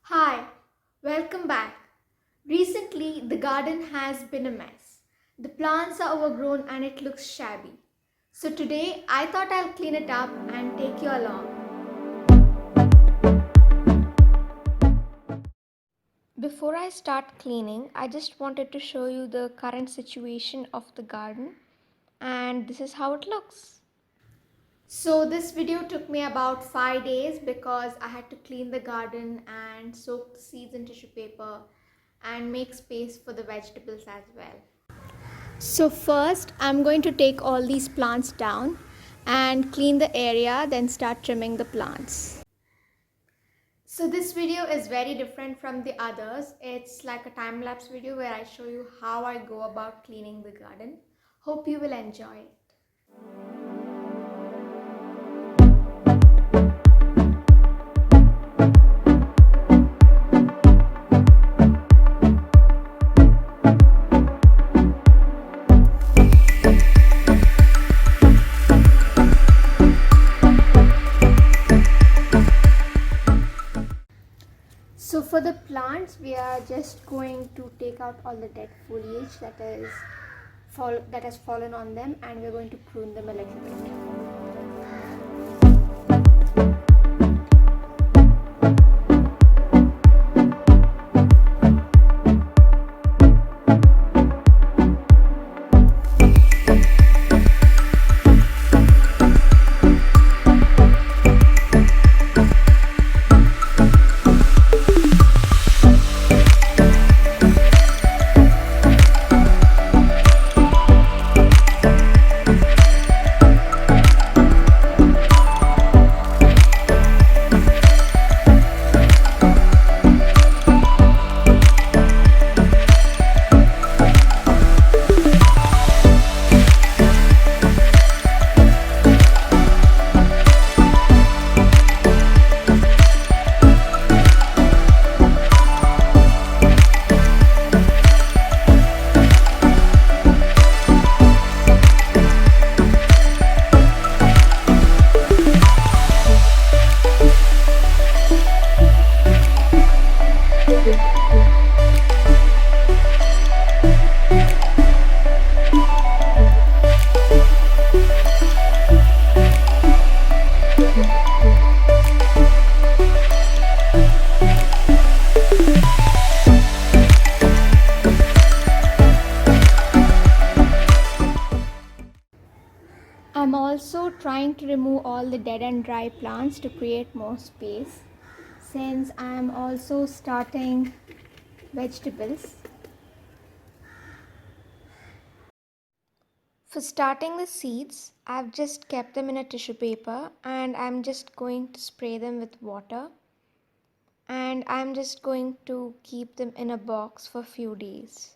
Hi, welcome back. Recently, the garden has been a mess. The plants are overgrown and it looks shabby. So today, I thought I'll clean it up and take you along. Before I start cleaning, I just wanted to show you the current situation of the garden, and this is how it looks. So this video took me about 5 days because I had to clean the garden and soak the seeds in tissue paper and make space for the vegetables as well. So first I'm going to take all these plants down and clean the area, then start trimming the plants. So this video is very different from the others. It's like a time-lapse video where I show you how I go about cleaning the garden. Hope you will enjoy it. So for the plants, we are just going to take out all the dead foliage that has fallen on them, and we're going to prune them a little bit. I'm also trying to remove all the dead and dry plants to create more space, since I'm also starting vegetables. For starting the seeds, I've just kept them in a tissue paper and I'm just going to spray them with water, and I'm just going to keep them in a box for a few days.